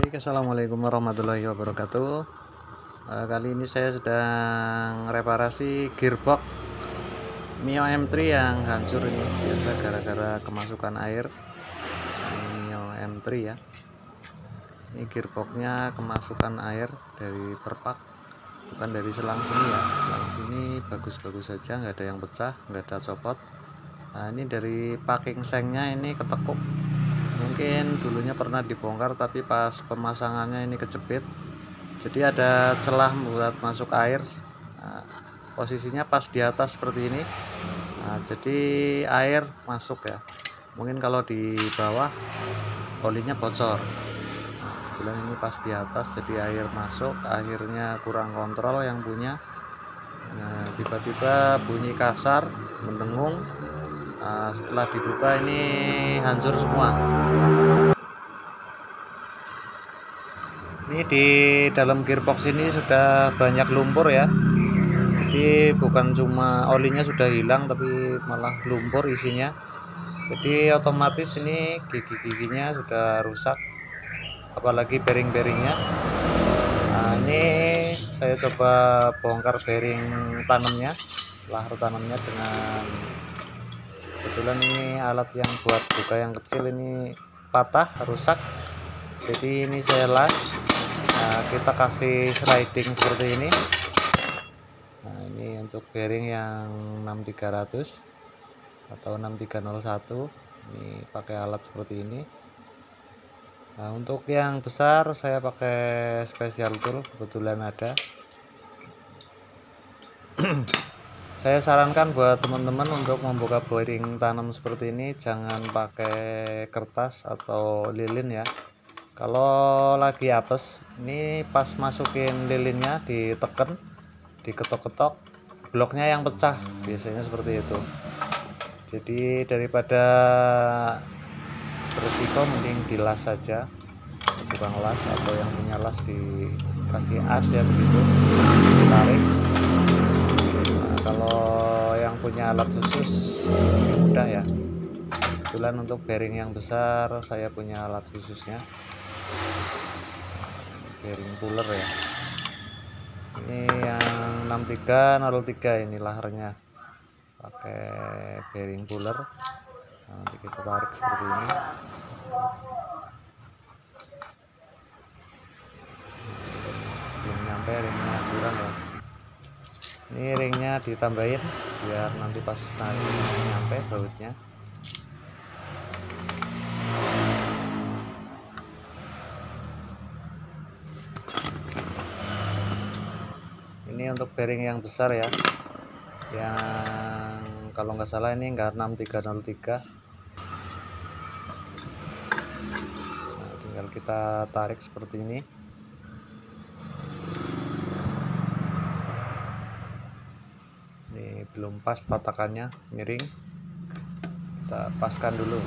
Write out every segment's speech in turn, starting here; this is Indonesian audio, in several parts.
Baik, assalamualaikum warahmatullahi wabarakatuh. Kali ini saya sedang reparasi gearbox Mio M3 yang hancur ini, biasa gara-gara kemasukan air. Mio M3 ya, ini gearboxnya kemasukan air dari perpak, bukan dari selang sini ya. Selang sini bagus-bagus saja, nggak ada yang pecah, nggak ada copot. Nah, ini dari packing sengnya ini ketekuk, mungkin dulunya pernah dibongkar tapi pas pemasangannya ini kejepit, jadi ada celah buat masuk air. Nah, posisinya pas di atas seperti ini. Nah, jadi air masuk ya, mungkin kalau di bawah olinya bocor. Nah, kebetulan ini pas di atas jadi air masuk, akhirnya kurang kontrol yang punya. Nah, tiba-tiba bunyi kasar, mendengung. Nah, setelah dibuka ini hancur semua. Ini di dalam gearbox ini sudah banyak lumpur ya, jadi bukan cuma olinya sudah hilang tapi malah lumpur isinya, jadi otomatis ini gigi-giginya sudah rusak, apalagi bearing-bearingnya. Nah, ini saya coba bongkar bearing tanamnya, lahar tanamnya dengan, kebetulan ini alat yang buat buka yang kecil ini patah, rusak, jadi ini saya las. Nah, kita kasih sliding seperti ini. Nah, ini untuk bearing yang 6300 atau 6301, ini pakai alat seperti ini. Nah, untuk yang besar saya pakai special tool, kebetulan ada. Saya sarankan buat teman-teman untuk membuka bearing tanam seperti ini jangan pakai kertas atau lilin ya. Kalau lagi apes, ini pas masukin lilinnya diteken, diketok-ketok, bloknya yang pecah, biasanya seperti itu. Jadi daripada berisiko mending dilas saja, tukang las atau yang punya las dikasih as ya, begitu ditarik. Nah, kalau yang punya alat khusus mudah ya. Kebetulan untuk bearing yang besar saya punya alat khususnya, bearing puller ya. Ini yang 6303, ini laharnya pakai bearing puller. Nah, nanti kita tarik seperti ini. Belum nyampe ringnya, kurang ya. Ini ringnya ditambahin biar nanti pas narik nyampe bautnya. Ini untuk bearing yang besar ya, yang kalau nggak salah ini enggak 6303. Nah, tinggal kita tarik seperti ini. Ini belum pas tatakannya, miring, kita paskan dulu.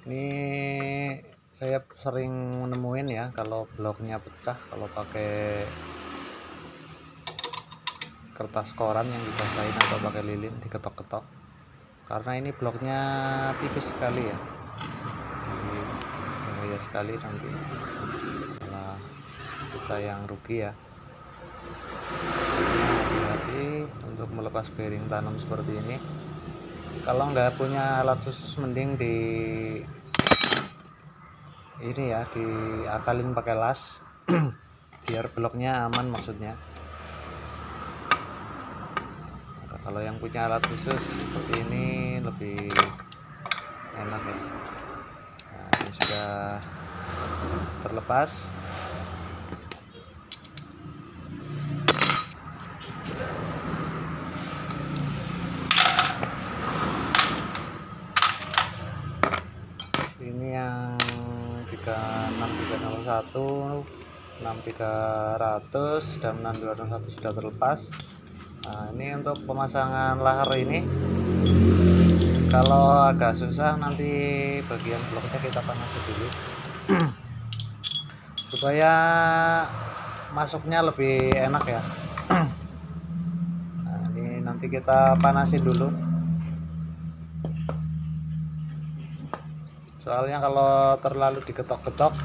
Ini saya sering menemuin ya, kalau bloknya pecah kalau pakai kertas koran yang dibasahin atau pakai lilin diketok-ketok, karena ini bloknya tipis sekali ya, bahaya sekali, nanti malah kita yang rugi ya. Hati-hati untuk melepas bearing tanam seperti ini. Kalau nggak punya alat khusus mending ini ya, diakalin pakai las biar bloknya aman maksudnya. Nah, kalau yang punya alat khusus seperti ini lebih enak ya. Nah, ini sudah terlepas. Ini yang 6301, 6300 dan 6201 sudah terlepas. Nah, ini untuk pemasangan lahar ini kalau agak susah, nanti bagian bloknya kita panasin dulu supaya masuknya lebih enak ya. Nah, ini nanti kita panasin dulu. soalnya kalau terlalu diketok-ketok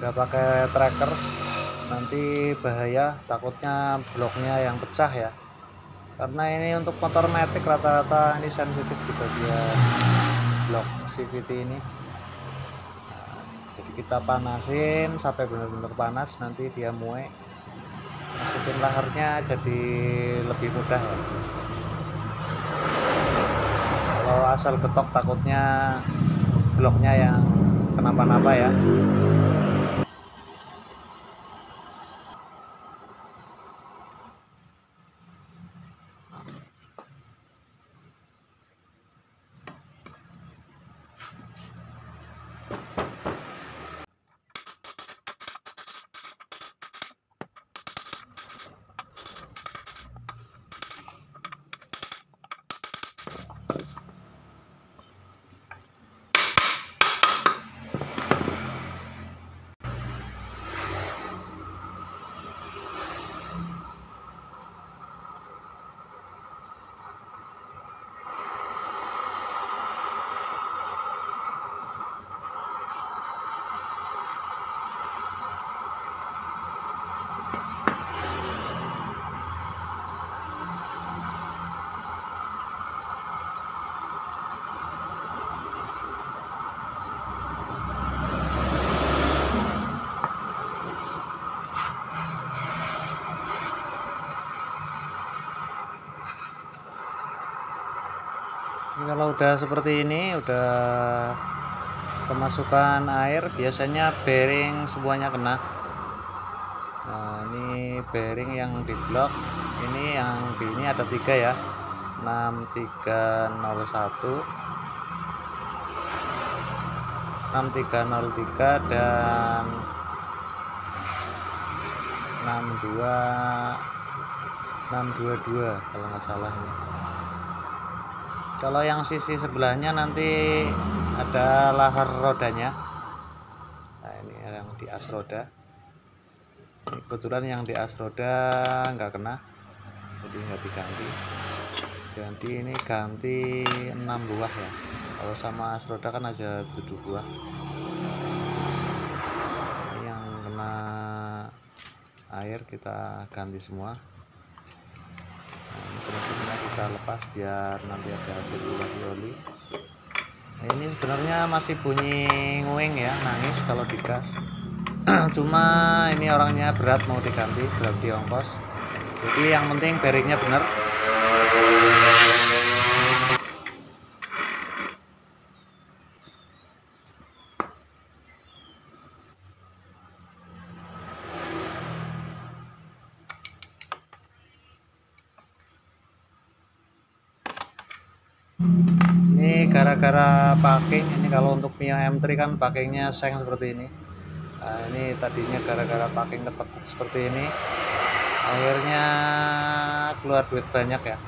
nggak pakai tracker nanti bahaya, takutnya bloknya yang pecah ya, karena ini untuk motor matic rata-rata ini sensitif di bagian blok CVT ini. Jadi kita panasin sampai benar-benar panas, nanti dia muai, masukin laharnya jadi lebih mudah ya. Kalau asal getok takutnya bloknya yang kenapa-napa ya. Kalau udah seperti ini, udah kemasukan air, biasanya bearing semuanya kena. Nah, ini bearing yang di blok ini, yang di ini ada 3 ya, 6301, 6303 dan 622 kalau nggak salah ini. Kalau yang sisi sebelahnya nanti ada lahar rodanya. Nah, ini yang di as roda. Ini kebetulan yang di as roda nggak kena, jadi nggak diganti. Ganti ini ganti 6 buah ya. Kalau sama as roda kan aja 7 buah. Ini yang kena air kita ganti semua. Prinsipnya kita lepas biar nanti ada sirkulasi oli. Nah, ini sebenarnya masih bunyi nguing ya, nangis kalau digas. Cuma ini orangnya berat, mau diganti, berat di ongkos. Jadi yang penting bearingnya benar. Ini gara-gara packing, ini kalau untuk Mio M3 kan packingnya seng seperti ini. Nah, ini tadinya gara-gara packing ketekuk seperti ini, akhirnya keluar duit banyak ya.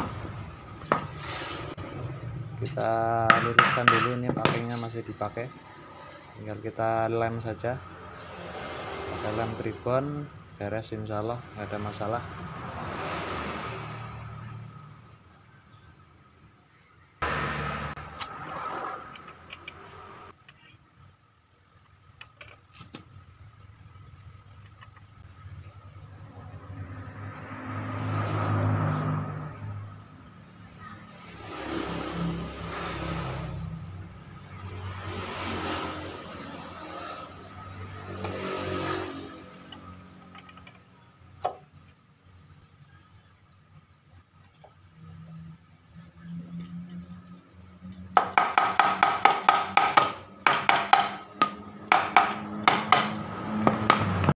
Kita luruskan dulu, ini packingnya masih dipakai, tinggal kita lem saja, kita lem tribon, beres, insya Allah nggak ada masalah.